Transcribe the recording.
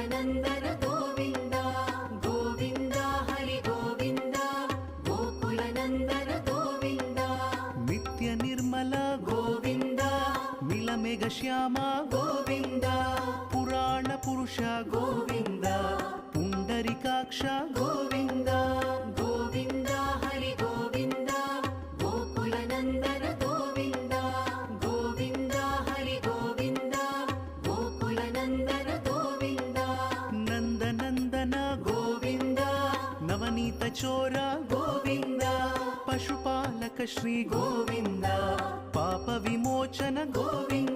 गोकुलनन्दन गोविन्द गोविन्द हरि गोविन्द गोकुलनन्दन गोविन्द नित्य निर्मल गोविन्द नीलमेघ श्याम गोविन्द पुराण पुरुष गोविन्द पुण्डरीकाक्ष गोविन्द गोविन्द हरि गोविन्द गोकुलनन्दन गोविन्द गोविन्द हरि गोविन्द गोकुलनन्दन गोविन्द नन्दनन्दन गोविन्द नवनीत चोर गोविन्द पशुपालक श्री गोविन्द पाप विमोचन गोविन्द